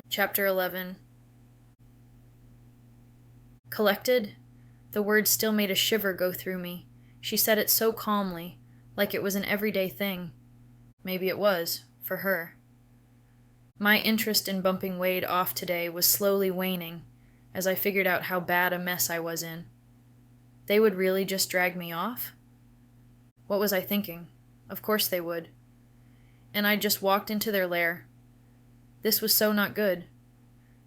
Chapter 11. Collected? The word still made a shiver go through me. She said it so calmly, like it was an everyday thing. Maybe it was, for her. My interest in bumping Wade off today was slowly waning, as I figured out how bad a mess I was in. They would really just drag me off? What was I thinking? Of course they would. And I just walked into their lair. This was so not good.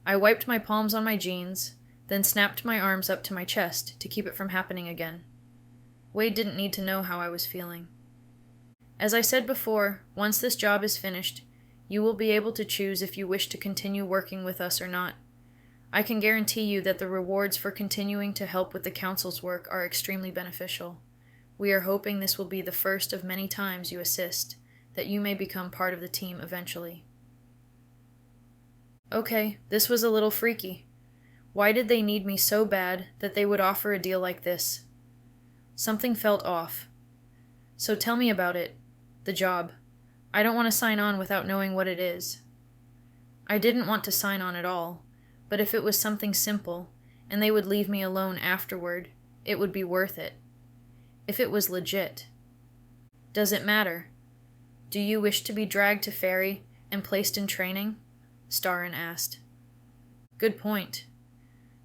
I wiped my palms on my jeans, then snapped my arms up to my chest to keep it from happening again. Wade didn't need to know how I was feeling. As I said before, once this job is finished, you will be able to choose if you wish to continue working with us or not. I can guarantee you that the rewards for continuing to help with the Council's work are extremely beneficial. We are hoping this will be the first of many times you assist, that you may become part of the team eventually. Okay, this was a little freaky. Why did they need me so bad that they would offer a deal like this? Something felt off. So tell me about it. The job. I don't want to sign on without knowing what it is. I didn't want to sign on at all, but if it was something simple, and they would leave me alone afterward, it would be worth it. If it was legit. Does it matter? Do you wish to be dragged to Ferry and placed in training? Starrin asked. Good point.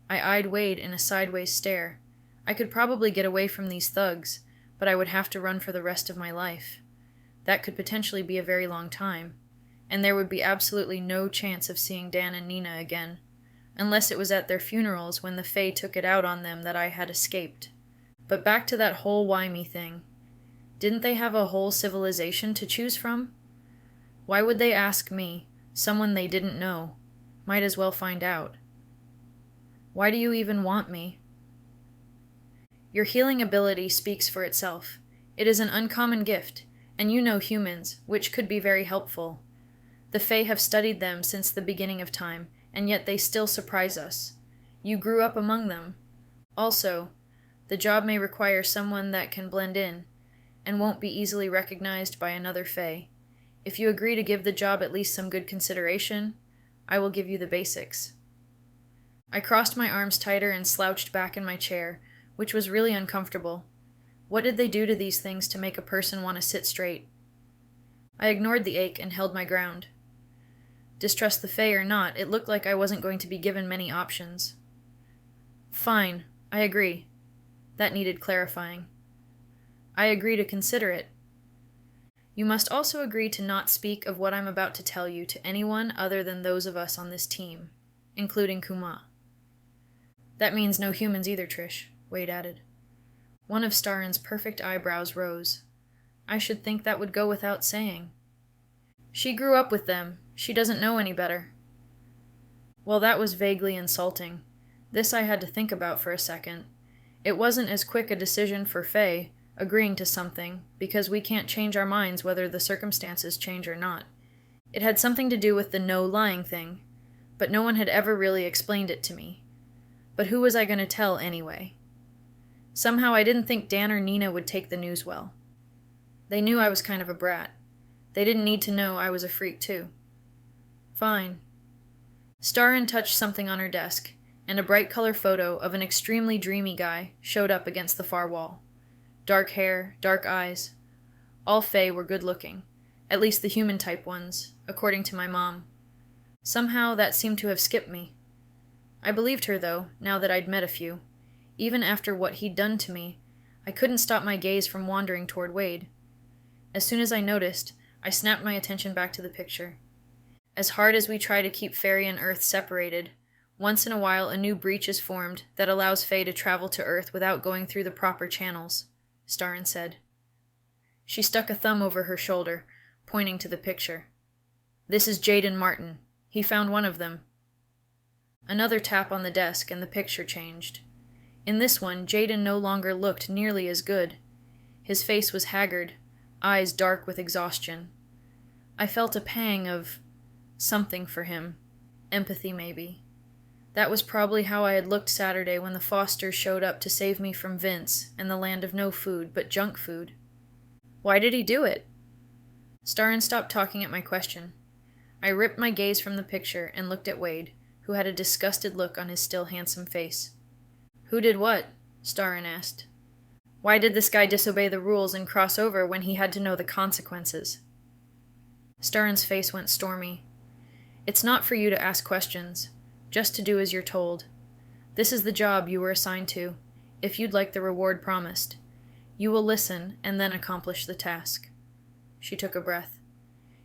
I eyed Wade in a sideways stare. I could probably get away from these thugs, but I would have to run for the rest of my life. That could potentially be a very long time, and there would be absolutely no chance of seeing Dan and Nina again, unless it was at their funerals when the Fae took it out on them that I had escaped. But back to that whole why me thing. Didn't they have a whole civilization to choose from? Why would they ask me, someone they didn't know? Might as well find out. Why do you even want me? Your healing ability speaks for itself. It is an uncommon gift, and you know humans, which could be very helpful. The Fae have studied them since the beginning of time, and yet they still surprise us. You grew up among them. Also, the job may require someone that can blend in, and won't be easily recognized by another Fae. If you agree to give the job at least some good consideration, I will give you the basics. I crossed my arms tighter and slouched back in my chair, which was really uncomfortable. What did they do to these things to make a person want to sit straight? I ignored the ache and held my ground. Distrust the Fae or not, it looked like I wasn't going to be given many options. Fine, I agree. That needed clarifying. I agree to consider it. You must also agree to not speak of what I'm about to tell you to anyone other than those of us on this team, including Kuma. That means no humans either, Trish, Wade added. One of Starrin's perfect eyebrows rose. I should think that would go without saying. She grew up with them. She doesn't know any better. Well, that was vaguely insulting. This I had to think about for a second. It wasn't as quick a decision for Faye, agreeing to something, because we can't change our minds whether the circumstances change or not. It had something to do with the no lying thing, but no one had ever really explained it to me. But who was I going to tell anyway? Somehow I didn't think Dan or Nina would take the news well. They knew I was kind of a brat. They didn't need to know I was a freak too. Fine. Starrin touched something on her desk, and a bright color photo of an extremely dreamy guy showed up against the far wall. Dark hair, dark eyes. All Fae were good looking, at least the human type ones, according to my mom. Somehow that seemed to have skipped me. I believed her though, now that I'd met a few. Even after what he'd done to me, I couldn't stop my gaze from wandering toward Wade. As soon as I noticed, I snapped my attention back to the picture. As hard as we try to keep Fairy and Earth separated, once in a while a new breach is formed that allows Fae to travel to Earth without going through the proper channels, Starrin said. She stuck a thumb over her shoulder, pointing to the picture. This is Jaden Martin. He found one of them. Another tap on the desk and the picture changed. In this one, Jaden no longer looked nearly as good. His face was haggard, eyes dark with exhaustion. I felt a pang of something for him. Empathy, maybe. That was probably how I had looked Saturday when the Fosters showed up to save me from Vince and the land of no food but junk food. Why did he do it? Starrin stopped talking at my question. I ripped my gaze from the picture and looked at Wade, who had a disgusted look on his still handsome face. Who did what? Starrin asked. Why did this guy disobey the rules and cross over when he had to know the consequences? Starrin's face went stormy. It's not for you to ask questions, just to do as you're told. This is the job you were assigned to, if you'd like the reward promised. You will listen and then accomplish the task. She took a breath.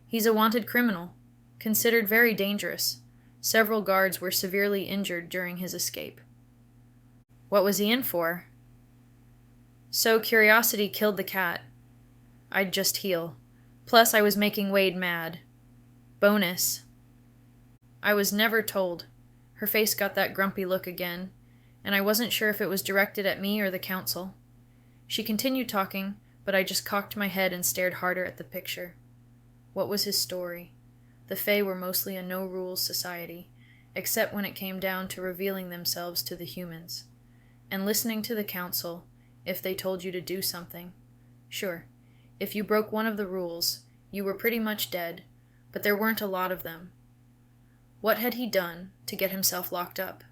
He's a wanted criminal, considered very dangerous. Several guards were severely injured during his escape. What was he in for? So curiosity killed the cat. I'd just heal. Plus, I was making Wade mad. Bonus. I was never told. Her face got that grumpy look again, and I wasn't sure if it was directed at me or the council. She continued talking, but I just cocked my head and stared harder at the picture. What was his story? The Fae were mostly a no-rules society, except when it came down to revealing themselves to the humans, and listening to the council if they told you to do something. Sure, if you broke one of the rules, you were pretty much dead, but there weren't a lot of them. What had he done to get himself locked up?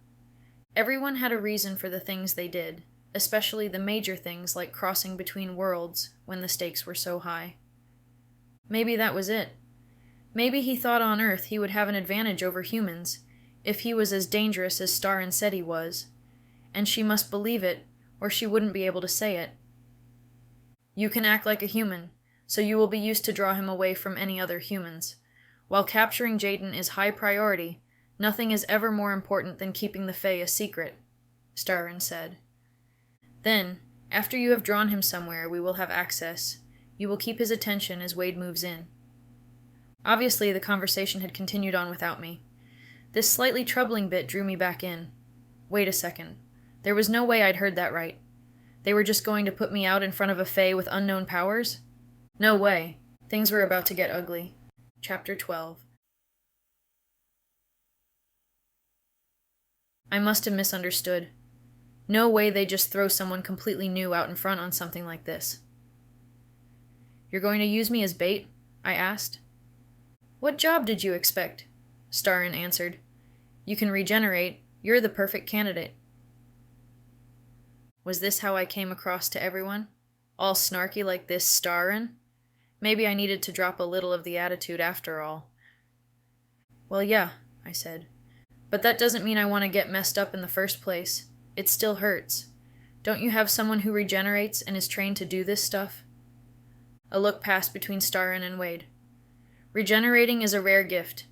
Everyone had a reason for the things they did, especially the major things like crossing between worlds when the stakes were so high. Maybe that was it. Maybe he thought on Earth he would have an advantage over humans if he was as dangerous as Starrin said he was, and she must believe it or she wouldn't be able to say it. You can act like a human, so you will be used to draw him away from any other humans. While capturing Jaden is high priority, nothing is ever more important than keeping the Fae a secret, Starrin said. Then, after you have drawn him somewhere we will have access, you will keep his attention as Wade moves in. Obviously, the conversation had continued on without me. This slightly troubling bit drew me back in. Wait a second. There was no way I'd heard that right. They were just going to put me out in front of a Fae with unknown powers? No way. Things were about to get ugly. Chapter 12. I must have misunderstood. No way they just throw someone completely new out in front on something like this. You're going to use me as bait? I asked. What job did you expect? Starrin answered. You can regenerate. You're the perfect candidate. Was this how I came across to everyone? All snarky like this Starrin? Maybe I needed to drop a little of the attitude after all. Well, yeah, I said. But that doesn't mean I want to get messed up in the first place. It still hurts. Don't you have someone who regenerates and is trained to do this stuff? A look passed between Starrin and Wade. Regenerating is a rare gift,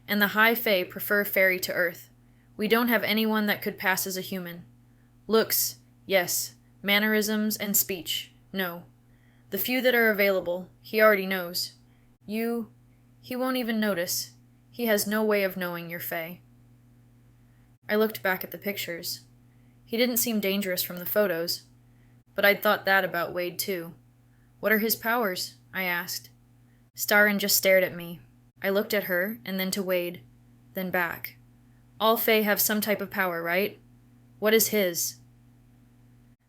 and the High Fae prefer fairy to earth. We don't have anyone that could pass as a human. Looks, yes. Mannerisms and speech, no. The few that are available, he already knows. He won't even notice. He has no way of knowing you're Fae. I looked back at the pictures. He didn't seem dangerous from the photos, but I'd thought that about Wade too. What are his powers? I asked. Starrin just stared at me. I looked at her, and then to Wade, then back. All Fae have some type of power, right? What is his?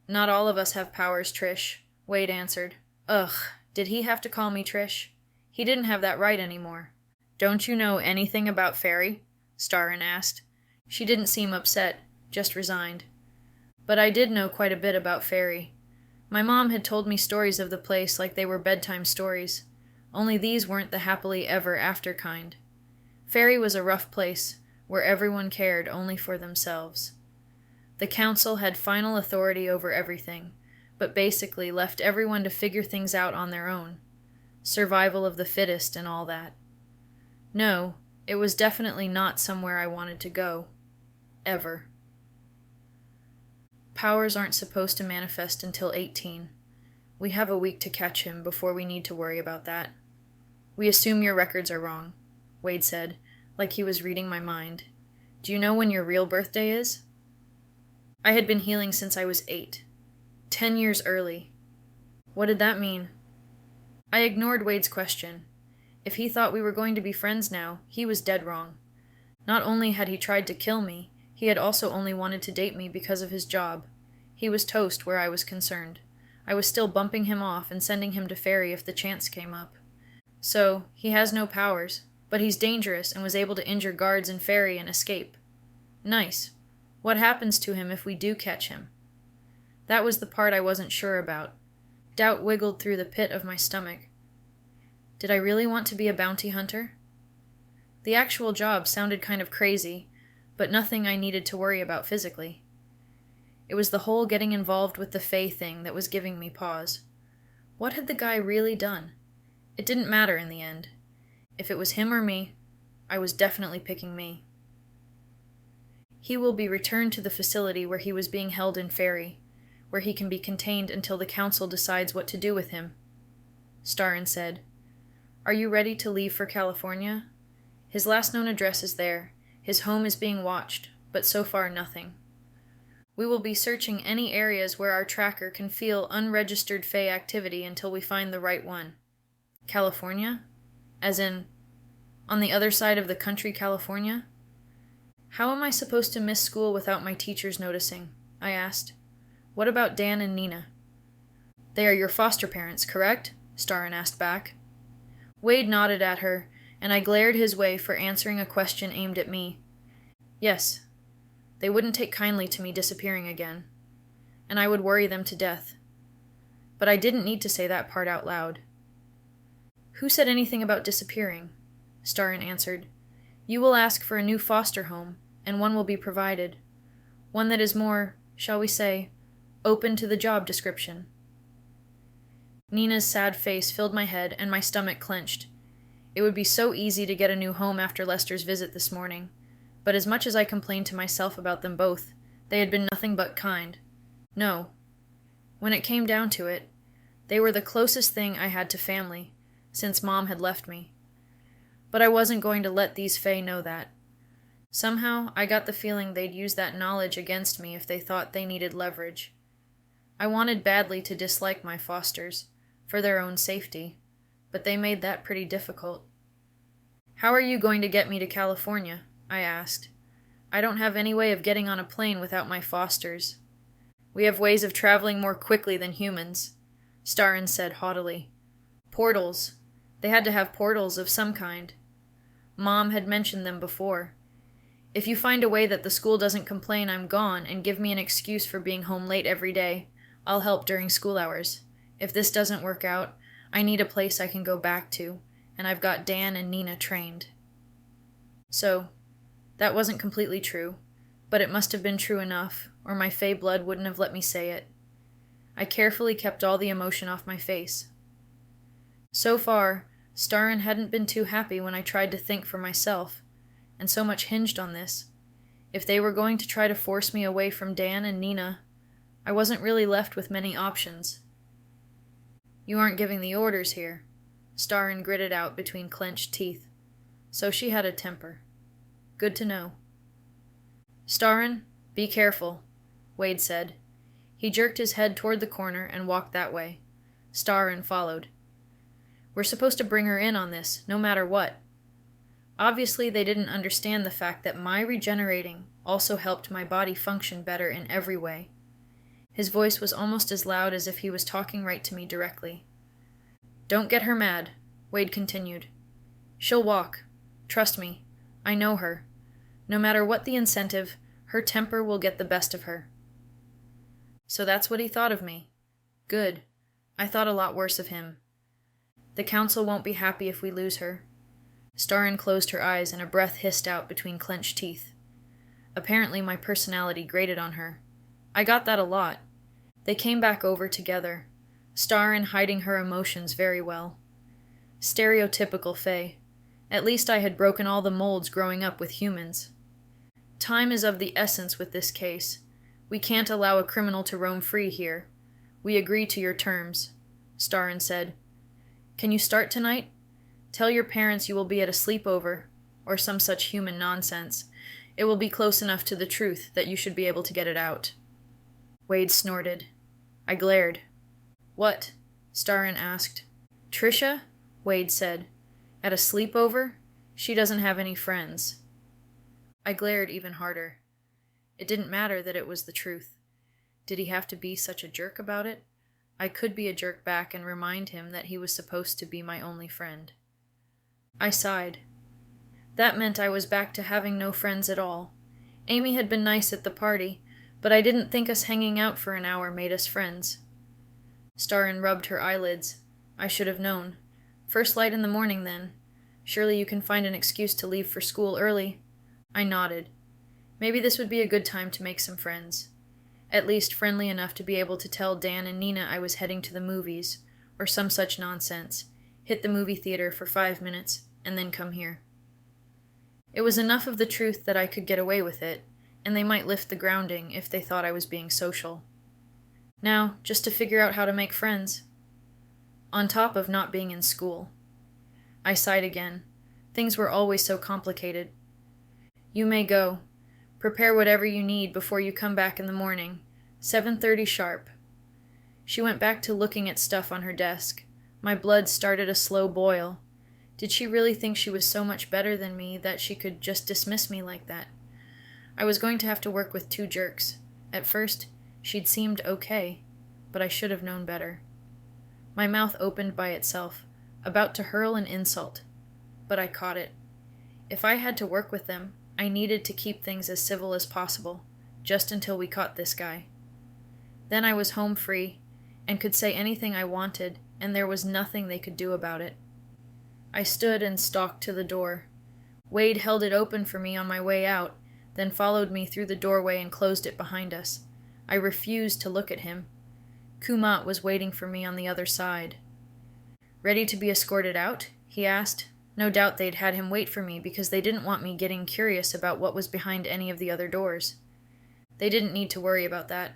Not all of us have powers, Trish, Wade answered. Ugh, did he have to call me Trish? He didn't have that right anymore. Don't you know anything about fairy? Starrin asked. She didn't seem upset, just resigned. But I did know quite a bit about fairy. My mom had told me stories of the place like they were bedtime stories. Only these weren't the happily ever after kind. Fairy was a rough place, where everyone cared only for themselves. The council had final authority over everything, but basically left everyone to figure things out on their own. Survival of the fittest and all that. No, it was definitely not somewhere I wanted to go. Ever. Powers aren't supposed to manifest until 18. We have a week to catch him before we need to worry about that. We assume your records are wrong, Wade said, like he was reading my mind. Do you know when your real birthday is? I had been healing since I was 8. 10 years early. What did that mean? I ignored Wade's question. If he thought we were going to be friends now, he was dead wrong. Not only had he tried to kill me, he had also only wanted to date me because of his job. He was toast where I was concerned. I was still bumping him off and sending him to Fairy if the chance came up. So, he has no powers. But he's dangerous and was able to injure guards and ferry and escape. Nice. What happens to him if we do catch him? That was the part I wasn't sure about. Doubt wiggled through the pit of my stomach. Did I really want to be a bounty hunter? The actual job sounded kind of crazy, but nothing I needed to worry about physically. It was the whole getting involved with the Fae thing that was giving me pause. What had the guy really done? It didn't matter in the end. If it was him or me, I was definitely picking me. He will be returned to the facility where he was being held in Ferry, where he can be contained until the council decides what to do with him. Starren said, Are you ready to leave for California? His last known address is there. His home is being watched, but so far nothing. We will be searching any areas where our tracker can feel unregistered Fae activity until we find the right one. California? As in, on the other side of the country, California? How am I supposed to miss school without my teachers noticing? I asked. What about Dan and Nina? They are your foster parents, correct? Starren asked back. Wade nodded at her, and I glared his way for answering a question aimed at me. Yes. They wouldn't take kindly to me disappearing again, and I would worry them to death. But I didn't need to say that part out loud. Who said anything about disappearing? Starren answered. You will ask for a new foster home, and one will be provided. One that is more, shall we say, open to the job description. Nina's sad face filled my head, and my stomach clenched. It would be so easy to get a new home after Lester's visit this morning, but as much as I complained to myself about them both, they had been nothing but kind. No. When it came down to it, they were the closest thing I had to family, since Mom had left me. But I wasn't going to let these Fae know that. Somehow, I got the feeling they'd use that knowledge against me if they thought they needed leverage. I wanted badly to dislike my fosters, for their own safety, but they made that pretty difficult. How are you going to get me to California? I asked. I don't have any way of getting on a plane without my fosters. We have ways of traveling more quickly than humans, Starren said haughtily. Portals. They had to have portals of some kind. Mom had mentioned them before. If you find a way that the school doesn't complain I'm gone and give me an excuse for being home late every day, I'll help during school hours. If this doesn't work out, I need a place I can go back to, and I've got Dan and Nina trained. So, that wasn't completely true, but it must have been true enough, or my Fae blood wouldn't have let me say it. I carefully kept all the emotion off my face. So far, Starren hadn't been too happy when I tried to think for myself, and so much hinged on this. If they were going to try to force me away from Dan and Nina, I wasn't really left with many options. You aren't giving the orders here, Starren gritted out between clenched teeth. So she had a temper. Good to know. Starren, be careful, Wade said. He jerked his head toward the corner and walked that way. Starren followed. We're supposed to bring her in on this, no matter what. Obviously, they didn't understand the fact that my regenerating also helped my body function better in every way. His voice was almost as loud as if he was talking right to me directly. Don't get her mad, Wade continued. She'll walk. Trust me. I know her. No matter what the incentive, her temper will get the best of her. So that's what he thought of me. Good. I thought a lot worse of him. The council won't be happy if we lose her. Starren closed her eyes and a breath hissed out between clenched teeth. Apparently my personality grated on her. I got that a lot. They came back over together, Starren hiding her emotions very well. Stereotypical Fae. At least I had broken all the molds growing up with humans. Time is of the essence with this case. We can't allow a criminal to roam free here. We agree to your terms, Starren said. Can you start tonight? Tell your parents you will be at a sleepover, or some such human nonsense. It will be close enough to the truth that you should be able to get it out. Wade snorted. I glared. What? Starren asked. Trisha? Wade said. At a sleepover? She doesn't have any friends. I glared even harder. It didn't matter that it was the truth. Did he have to be such a jerk about it? I could be a jerk back and remind him that he was supposed to be my only friend. I sighed. That meant I was back to having no friends at all. Amy had been nice at the party, but I didn't think us hanging out for an hour made us friends. Starrin rubbed her eyelids. I should have known. First light in the morning, then. Surely you can find an excuse to leave for school early. I nodded. Maybe this would be a good time to make some friends. At least friendly enough to be able to tell Dan and Nina I was heading to the movies, or some such nonsense. Hit the movie theater for 5 minutes, and then come here. It was enough of the truth that I could get away with it, and they might lift the grounding if they thought I was being social. Now, just to figure out how to make friends. On top of not being in school. I sighed again. Things were always so complicated. You may go. Prepare whatever you need before you come back in the morning. 7:30 sharp. She went back to looking at stuff on her desk. My blood started a slow boil. Did she really think she was so much better than me that she could just dismiss me like that? I was going to have to work with 2 jerks. At first, she'd seemed okay, but I should have known better. My mouth opened by itself, about to hurl an insult, but I caught it. If I had to work with them, I needed to keep things as civil as possible, just until we caught this guy. Then I was home free, and could say anything I wanted, and there was nothing they could do about it. I stood and stalked to the door. Wade held it open for me on my way out, then followed me through the doorway and closed it behind us. I refused to look at him. Kumat was waiting for me on the other side. Ready to be escorted out? He asked. No doubt they'd had him wait for me because they didn't want me getting curious about what was behind any of the other doors. They didn't need to worry about that.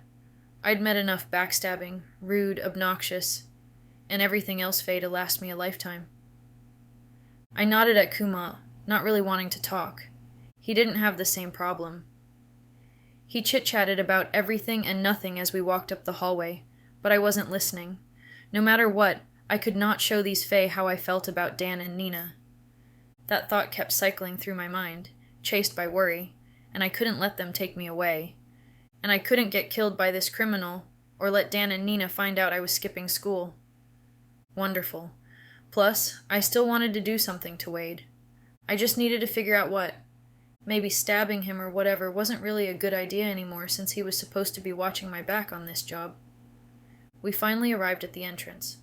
I'd met enough backstabbing, rude, obnoxious, and everything else Faye to last me a lifetime. I nodded at Kumat, not really wanting to talk. He didn't have the same problem. He chit-chatted about everything and nothing as we walked up the hallway, but I wasn't listening. No matter what, I could not show these Faye how I felt about Dan and Nina. That thought kept cycling through my mind, chased by worry, and I couldn't let them take me away. And I couldn't get killed by this criminal, or let Dan and Nina find out I was skipping school. Wonderful. Plus, I still wanted to do something to Wade. I just needed to figure out what. Maybe stabbing him or whatever wasn't really a good idea anymore since he was supposed to be watching my back on this job. We finally arrived at the entrance.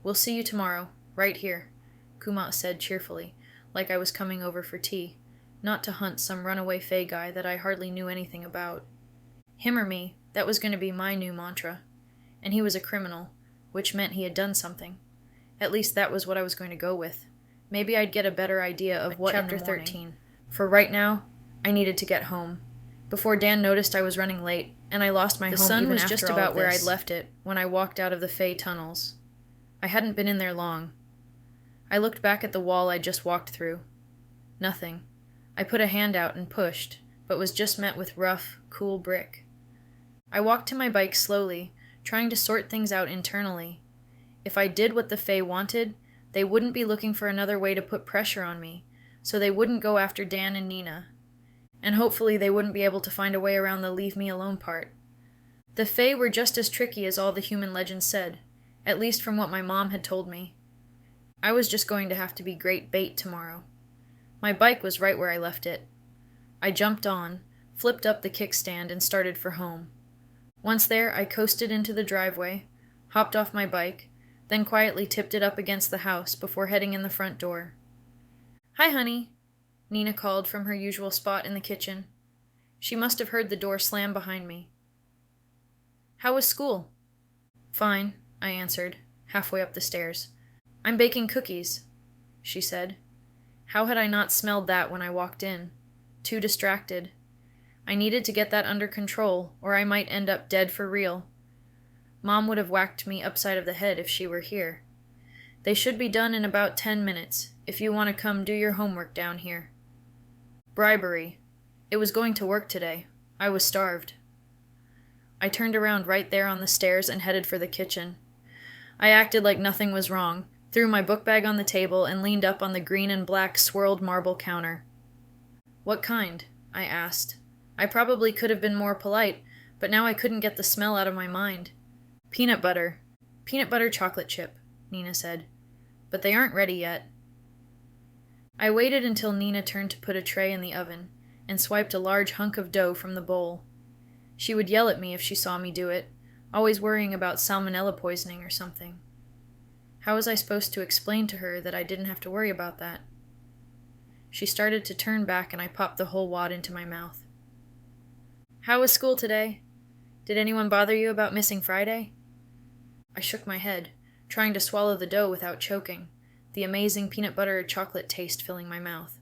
We'll see you tomorrow, right here, Kumat said cheerfully, like I was coming over for tea, not to hunt some runaway Fae guy that I hardly knew anything about. Him or me, that was going to be my new mantra. And he was a criminal, which meant he had done something. At least that was what I was going to go with. Maybe I'd get a better idea of what Chapter 13. For right now, I needed to get home. Before Dan noticed I was running late, and I lost my home even after all of this. The sun was just about where I'd left it when I walked out of the Fae tunnels. I hadn't been in there long. I looked back at the wall I'd just walked through. Nothing. I put a hand out and pushed, but was just met with rough, cool brick. I walked to my bike slowly, trying to sort things out internally. If I did what the Fae wanted, they wouldn't be looking for another way to put pressure on me, so they wouldn't go after Dan and Nina. And hopefully they wouldn't be able to find a way around the leave me alone part. The Fae were just as tricky as all the human legends said, at least from what my mom had told me. I was just going to have to be great bait tomorrow. My bike was right where I left it. I jumped on, flipped up the kickstand, and started for home. Once there, I coasted into the driveway, hopped off my bike, then quietly tipped it up against the house before heading in the front door. "Hi, honey," Nina called from her usual spot in the kitchen. She must have heard the door slam behind me. "How was school?" "Fine," I answered, halfway up the stairs. "I'm baking cookies," she said. How had I not smelled that when I walked in? Too distracted. I needed to get that under control, or I might end up dead for real. Mom would have whacked me upside of the head if she were here. They should be done in about 10 minutes, if you want to come do your homework down here. Bribery. It was going to work today. I was starved. I turned around right there on the stairs and headed for the kitchen. I acted like nothing was wrong, threw my book bag on the table, and leaned up on the green and black swirled marble counter. "What kind?" I asked. I probably could have been more polite, but now I couldn't get the smell out of my mind. "Peanut butter. Peanut butter chocolate chip," Nina said. "But they aren't ready yet." I waited until Nina turned to put a tray in the oven and swiped a large hunk of dough from the bowl. She would yell at me if she saw me do it, always worrying about salmonella poisoning or something. How was I supposed to explain to her that I didn't have to worry about that? She started to turn back and I popped the whole wad into my mouth. How was school today? Did anyone bother you about missing Friday? I shook my head, trying to swallow the dough without choking, the amazing peanut butter and chocolate taste filling my mouth.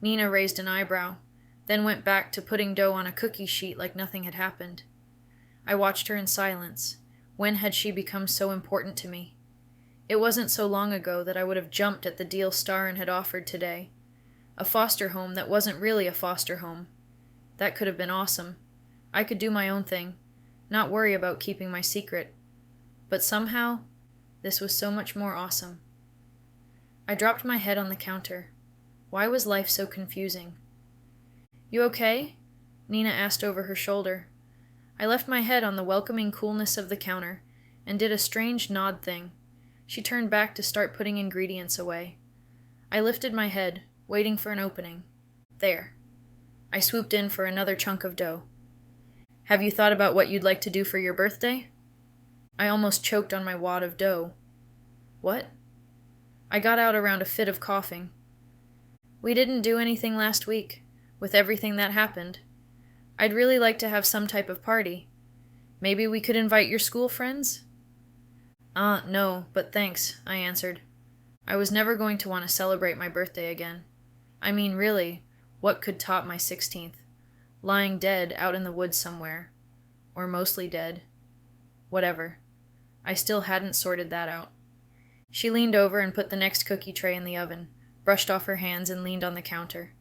Nina raised an eyebrow, then went back to putting dough on a cookie sheet like nothing had happened. I watched her in silence. When had she become so important to me? It wasn't so long ago that I would have jumped at the deal Starrin had offered today. A foster home that wasn't really a foster home. That could have been awesome. I could do my own thing, not worry about keeping my secret. But somehow, this was so much more awesome. I dropped my head on the counter. Why was life so confusing? You okay? Nina asked over her shoulder. I left my head on the welcoming coolness of the counter and did a strange nod thing. She turned back to start putting ingredients away. I lifted my head, waiting for an opening. There. I swooped in for another chunk of dough. Have you thought about what you'd like to do for your birthday? I almost choked on my wad of dough. What? I got out around a fit of coughing. We didn't do anything last week, with everything that happened. I'd really like to have some type of party. Maybe we could invite your school friends? No, but thanks, I answered. I was never going to want to celebrate my birthday again. I mean, really, what could top my 16th? Lying dead out in the woods somewhere. Or mostly dead. Whatever. I still hadn't sorted that out. She leaned over and put the next cookie tray in the oven, brushed off her hands and leaned on the counter.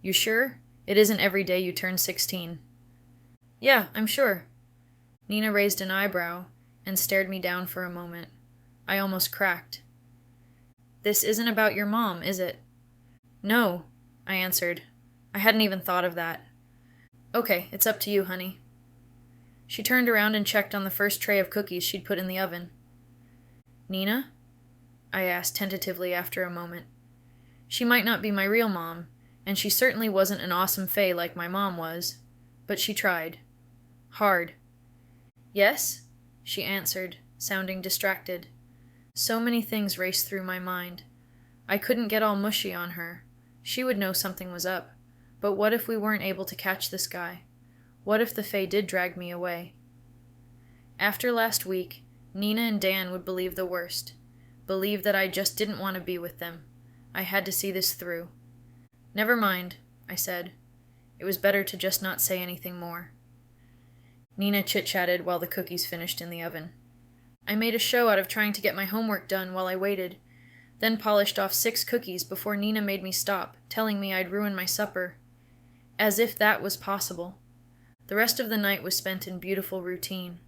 You sure? It isn't every day you turn 16. Yeah, I'm sure. Nina raised an eyebrow and stared me down for a moment. I almost cracked. This isn't about your mom, is it? No, I answered. I hadn't even thought of that. Okay, it's up to you, honey. She turned around and checked on the first tray of cookies she'd put in the oven. Nina? I asked tentatively after a moment. She might not be my real mom, and she certainly wasn't an awesome fae like my mom was, but she tried. Hard. Yes? She answered, sounding distracted. So many things raced through my mind. I couldn't get all mushy on her. She would know something was up. But what if we weren't able to catch this guy? What if the fae did drag me away? After last week, Nina and Dan would believe the worst. Believe that I just didn't want to be with them. I had to see this through. Never mind, I said. It was better to just not say anything more. Nina chit-chatted while the cookies finished in the oven. I made a show out of trying to get my homework done while I waited, then polished off 6 cookies before Nina made me stop, telling me I'd ruin my supper. As if that was possible. The rest of the night was spent in beautiful routine.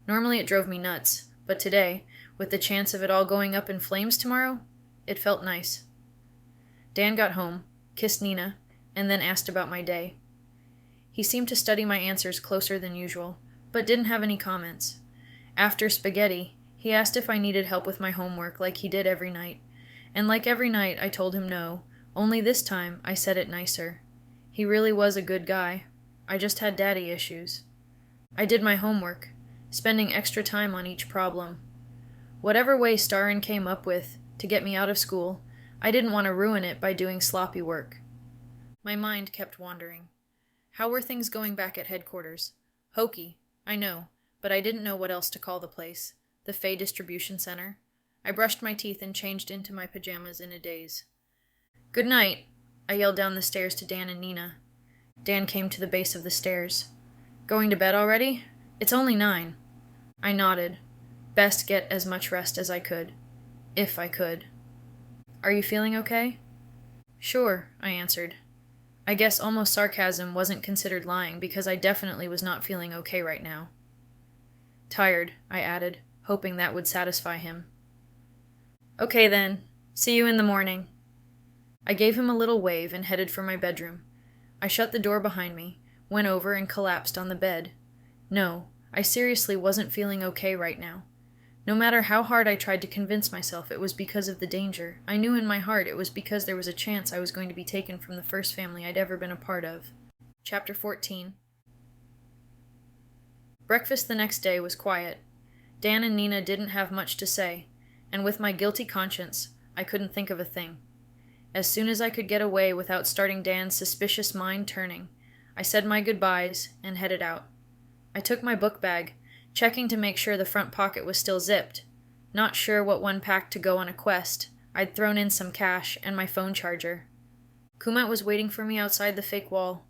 Normally it drove me nuts, but today, with the chance of it all going up in flames tomorrow, it felt nice. Dan got home, kissed Nina, and then asked about my day. He seemed to study my answers closer than usual, but didn't have any comments. After spaghetti, he asked if I needed help with my homework like he did every night, and like every night I told him no, only this time I said it nicer. He really was a good guy. I just had daddy issues. I did my homework, spending extra time on each problem. Whatever way Starrin came up with to get me out of school, I didn't want to ruin it by doing sloppy work. My mind kept wandering. How were things going back at headquarters? Hokey, I know, but I didn't know what else to call the place. The Fae Distribution Center. I brushed my teeth and changed into my pajamas in a daze. Good night, I yelled down the stairs to Dan and Nina. Dan came to the base of the stairs. Going to bed already? It's only 9. I nodded. Best get as much rest as I could. If I could. Are you feeling okay? Sure, I answered. I guess almost sarcasm wasn't considered lying because I definitely was not feeling okay right now. Tired, I added, hoping that would satisfy him. Okay then. See you in the morning. I gave him a little wave and headed for my bedroom. I shut the door behind me, went over and collapsed on the bed. No, I seriously wasn't feeling okay right now. No matter how hard I tried to convince myself it was because of the danger, I knew in my heart it was because there was a chance I was going to be taken from the first family I'd ever been a part of. Chapter 14. Breakfast the next day was quiet. Dan and Nina didn't have much to say, and with my guilty conscience, I couldn't think of a thing. As soon as I could get away without starting Dan's suspicious mind turning, I said my goodbyes and headed out. I took my book bag, checking to make sure the front pocket was still zipped. Not sure what one packed to go on a quest, I'd thrown in some cash and my phone charger. Kumat was waiting for me outside the fake wall.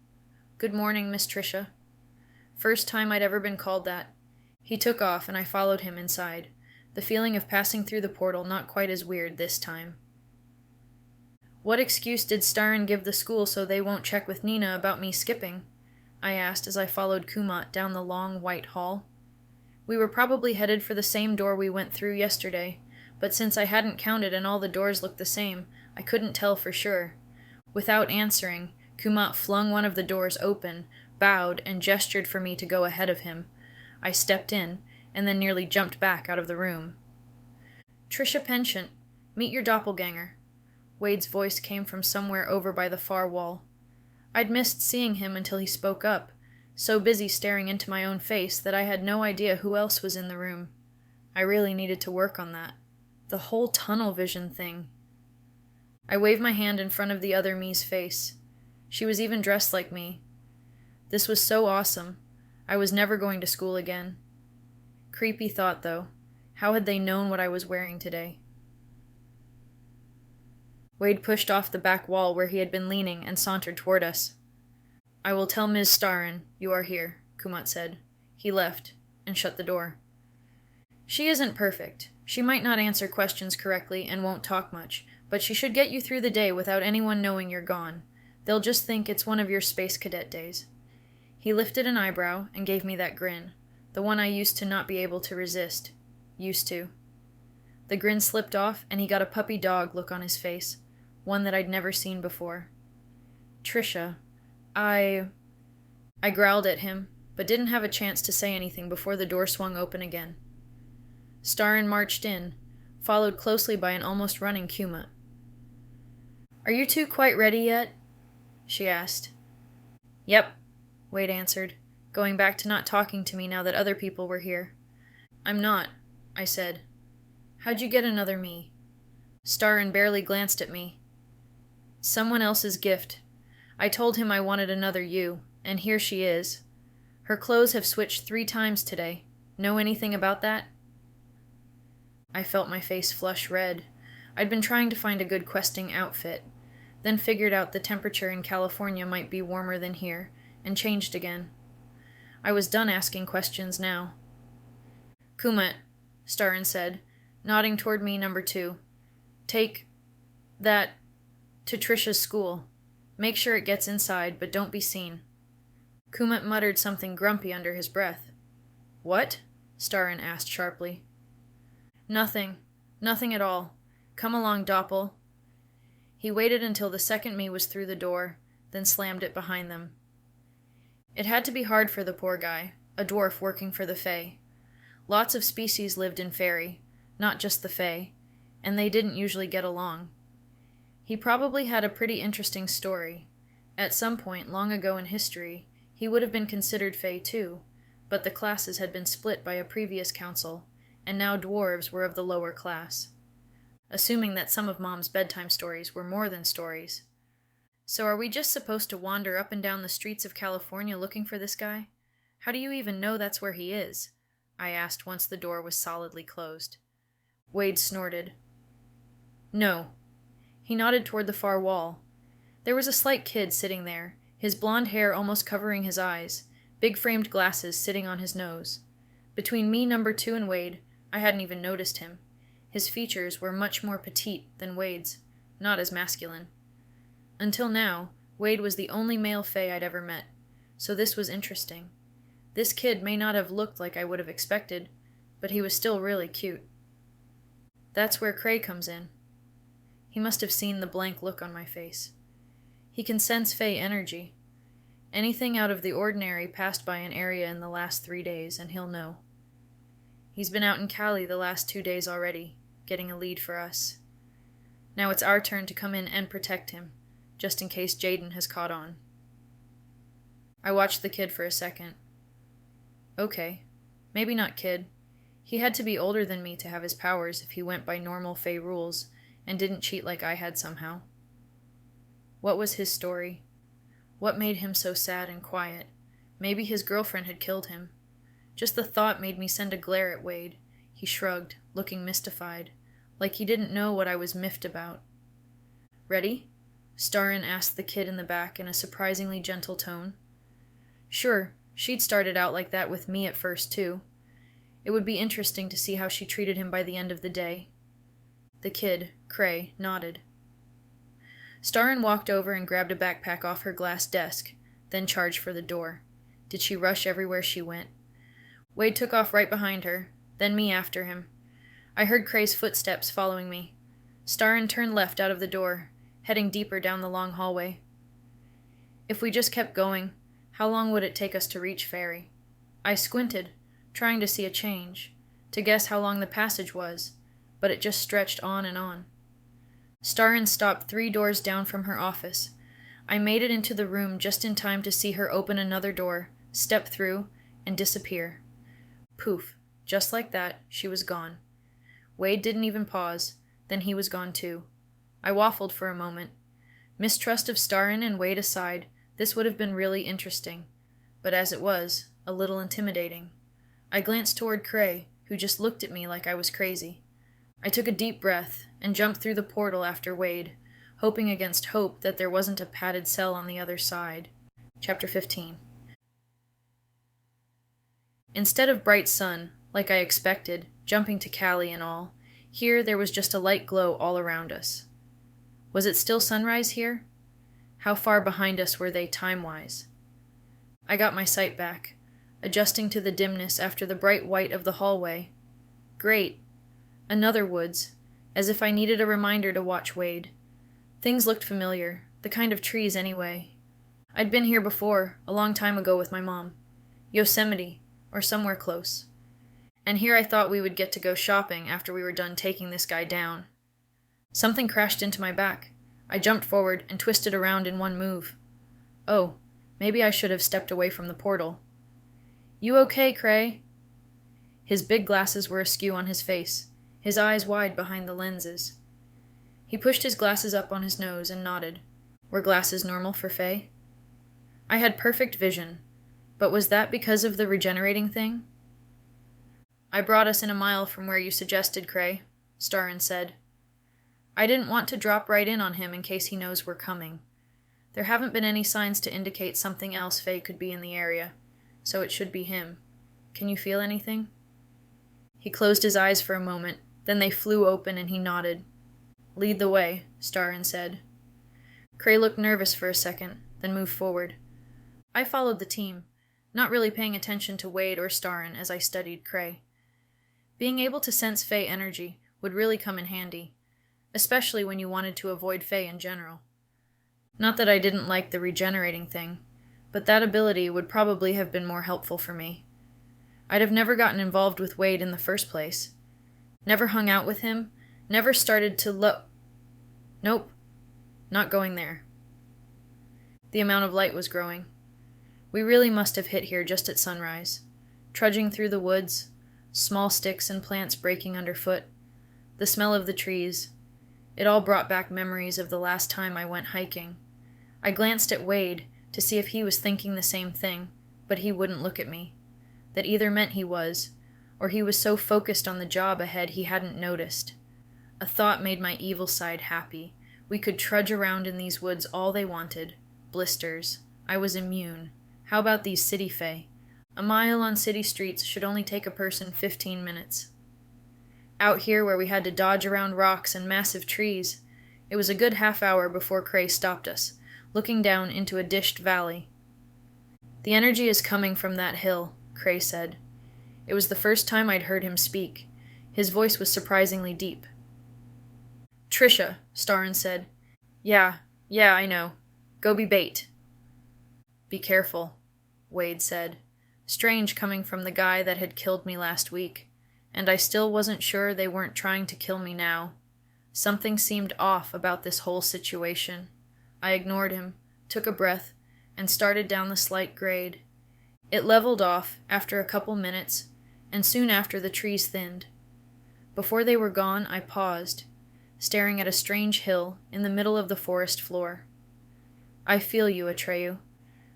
"Good morning, Miss Tricia." First time I'd ever been called that. He took off and I followed him inside, the feeling of passing through the portal not quite as weird this time. "What excuse did Starin give the school so they won't check with Nina about me skipping?" I asked as I followed Kumat down the long white hall. We were probably headed for the same door we went through yesterday, but since I hadn't counted and all the doors looked the same, I couldn't tell for sure. Without answering, Kumat flung one of the doors open, bowed, and gestured for me to go ahead of him. I stepped in, and then nearly jumped back out of the room. "Tricia Penchant, meet your doppelganger." Wade's voice came from somewhere over by the far wall. I'd missed seeing him until he spoke up, so busy staring into my own face that I had no idea who else was in the room. I really needed to work on that. The whole tunnel vision thing. I waved my hand in front of the other me's face. She was even dressed like me. This was so awesome. I was never going to school again. Creepy thought, though. How had they known what I was wearing today? Wade pushed off the back wall where he had been leaning and sauntered toward us. "I will tell Ms. Starin you are here," Kumat said. He left and shut the door. "She isn't perfect. She might not answer questions correctly and won't talk much, but she should get you through the day without anyone knowing you're gone. They'll just think it's one of your space cadet days." He lifted an eyebrow and gave me that grin, the one I used to not be able to resist. Used to. The grin slipped off and he got a puppy dog look on his face, one that I'd never seen before. "Tricia, I growled at him, but didn't have a chance to say anything before the door swung open again. Starin marched in, followed closely by an almost running Kumat. "Are you two quite ready yet?" she asked. "Yep," Wade answered, going back to not talking to me now that other people were here. "I'm not," I said. "How'd you get another me?" Starin barely glanced at me. "Someone else's gift. I told him I wanted another you, and here she is. Her clothes have switched 3 times today. Know anything about that?" I felt my face flush red. I'd been trying to find a good questing outfit, then figured out the temperature in California might be warmer than here, and changed again. I was done asking questions now. "Kumat," Starin said, nodding toward me, number 2. "Take that to Tricia's school. Make sure it gets inside, but don't be seen." Kumat muttered something grumpy under his breath. "What?" Starin asked sharply. Nothing at all. Come along, Doppel." He waited until the second me was through the door, then slammed it behind them. It had to be hard for the poor guy, a dwarf working for the Fae. Lots of species lived in Fairy, not just the Fae, and they didn't usually get along. He probably had a pretty interesting story. At some point long ago in history, he would have been considered Fae too, but the classes had been split by a previous council, and now dwarves were of the lower class. Assuming that some of Mom's bedtime stories were more than stories. So are we just supposed to wander up and down the streets of California looking for this guy? How do you even know that's where he is? I asked once the door was solidly closed. Wade snorted. "No." He nodded toward the far wall. There was a slight kid sitting there, his blonde hair almost covering his eyes, big framed glasses sitting on his nose. Between me, number 2, and Wade, I hadn't even noticed him. His features were much more petite than Wade's, not as masculine. Until now, Wade was the only male Fae I'd ever met, so this was interesting. This kid may not have looked like I would have expected, but he was still really cute. That's where Cray comes in. He must have seen the blank look on my face. He can sense Fae energy. Anything out of the ordinary passed by an area in the last 3 days, and he'll know. He's been out in Cali the last 2 days already, getting a lead for us. Now it's our turn to come in and protect him, just in case Jaden has caught on. I watched the kid for a second. Okay, maybe not kid. He had to be older than me to have his powers if he went by normal Fae rules and didn't cheat like I had somehow. What was his story? What made him so sad and quiet? Maybe his girlfriend had killed him. Just the thought made me send a glare at Wade. He shrugged, looking mystified, like he didn't know what I was miffed about. Ready? Starin asked the kid in the back in a surprisingly gentle tone. Sure, she'd started out like that with me at first, too. It would be interesting to see how she treated him by the end of the day. The kid, Cray, nodded. Starin walked over and grabbed a backpack off her glass desk, then charged for the door. Did she rush everywhere she went? Wade took off right behind her, then me after him. I heard Cray's footsteps following me. Starin turned left out of the door, heading deeper down the long hallway. If we just kept going, how long would it take us to reach Ferry? I squinted, trying to see a change, to guess how long the passage was, but it just stretched on and on. Starin stopped 3 doors down from her office. I made it into the room just in time to see her open another door, step through, and disappear. Poof, just like that, she was gone. Wade didn't even pause, then he was gone too. I waffled for a moment. Mistrust of Starin and Wade aside, this would have been really interesting, but as it was, a little intimidating. I glanced toward Cray, who just looked at me like I was crazy. I took a deep breath and jumped through the portal after Wade, hoping against hope that there wasn't a padded cell on the other side. Chapter 15. Instead of bright sun, like I expected, jumping to Cali and all, here there was just a light glow all around us. Was it still sunrise here? How far behind us were they time-wise? I got my sight back, adjusting to the dimness after the bright white of the hallway. Great. Another woods, as if I needed a reminder to watch Wade. Things looked familiar, the kind of trees anyway. I'd been here before, a long time ago with my mom. Yosemite, or somewhere close. And here I thought we would get to go shopping after we were done taking this guy down. Something crashed into my back. I jumped forward and twisted around in one move. Oh, maybe I should have stepped away from the portal. You okay, Cray? His big glasses were askew on his face, his eyes wide behind the lenses. He pushed his glasses up on his nose and nodded. Were glasses normal for Faye? I had perfect vision, but was that because of the regenerating thing? I brought us in a mile from where you suggested, Cray, Starin said. I didn't want to drop right in on him in case he knows we're coming. There haven't been any signs to indicate something else Faye could be in the area, so it should be him. Can you feel anything? He closed his eyes for a moment, then they flew open and he nodded. Lead the way, Starin said. Cray looked nervous for a second, then moved forward. I followed the team, not really paying attention to Wade or Starin as I studied Cray. Being able to sense Fae energy would really come in handy, especially when you wanted to avoid Fae in general. Not that I didn't like the regenerating thing, but that ability would probably have been more helpful for me. I'd have never gotten involved with Wade in the first place. Never hung out with him, never started to Nope, not going there. The amount of light was growing. We really must have hit here just at sunrise. Trudging through the woods, small sticks and plants breaking underfoot, the smell of the trees. It all brought back memories of the last time I went hiking. I glanced at Wade to see if he was thinking the same thing, but he wouldn't look at me. That either meant he was, or he was so focused on the job ahead he hadn't noticed. A thought made my evil side happy. We could trudge around in these woods all they wanted. Blisters. I was immune. How about these city fae? A mile on city streets should only take a person 15 minutes. Out here where we had to dodge around rocks and massive trees, it was a good half hour before Cray stopped us, looking down into a dished valley. The energy is coming from that hill, Cray said. It was the first time I'd heard him speak. His voice was surprisingly deep. Trisha, Starin said. Yeah, I know. Go be bait. Be careful, Wade said. Strange coming from the guy that had killed me last week. and I still wasn't sure they weren't trying to kill me now. Something seemed off about this whole situation. I ignored him, took a breath, and started down the slight grade. It leveled off after a couple minutes, and soon after the trees thinned. Before they were gone, I paused, staring at a strange hill in the middle of the forest floor. I feel you, Atreyu.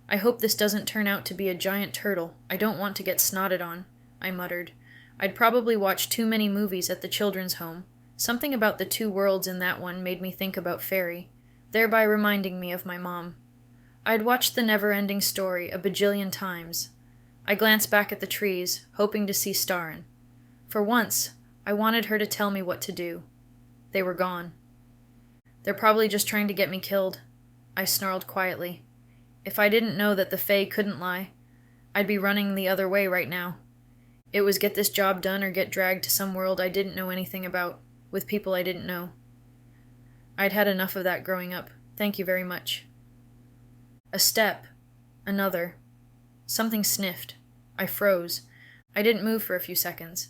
I hope this doesn't turn out to be a giant turtle. I don't want to get snotted on, I muttered. I'd probably watched too many movies at the children's home. Something about the two worlds in that one made me think about Fairy, thereby reminding me of my mom. I'd watched the never-ending story a bajillion times. I glanced back at the trees, hoping to see Starin. For once, I wanted her to tell me what to do. They were gone. They're probably just trying to get me killed, I snarled quietly. If I didn't know that the Fae couldn't lie, I'd be running the other way right now. It was get this job done or get dragged to some world I didn't know anything about, with people I didn't know. I'd had enough of that growing up. Thank you very much. A step. Another. Something sniffed. I froze. I didn't move for a few seconds,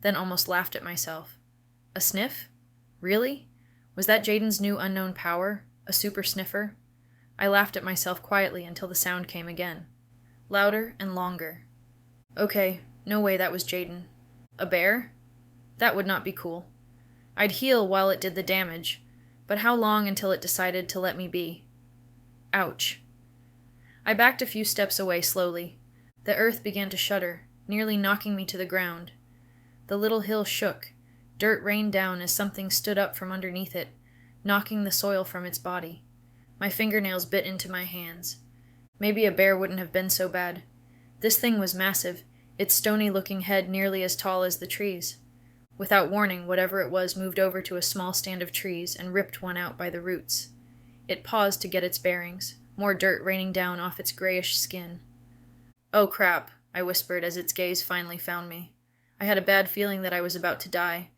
then almost laughed at myself. A sniff? Really? Was that Jaden's new unknown power? A super sniffer? I laughed at myself quietly until the sound came again. Louder and longer. Okay, no way that was Jaden. A bear? That would not be cool. I'd heal while it did the damage, but how long until it decided to let me be? Ouch. I backed a few steps away slowly. The earth began to shudder, nearly knocking me to the ground. The little hill shook. Dirt rained down as something stood up from underneath it, knocking the soil from its body. My fingernails bit into my hands. Maybe a bear wouldn't have been so bad. This thing was massive, its stony-looking head nearly as tall as the trees. Without warning, whatever it was moved over to a small stand of trees and ripped one out by the roots. It paused to get its bearings, more dirt raining down off its grayish skin. "Oh crap," I whispered as its gaze finally found me. I had a bad feeling that I was about to die,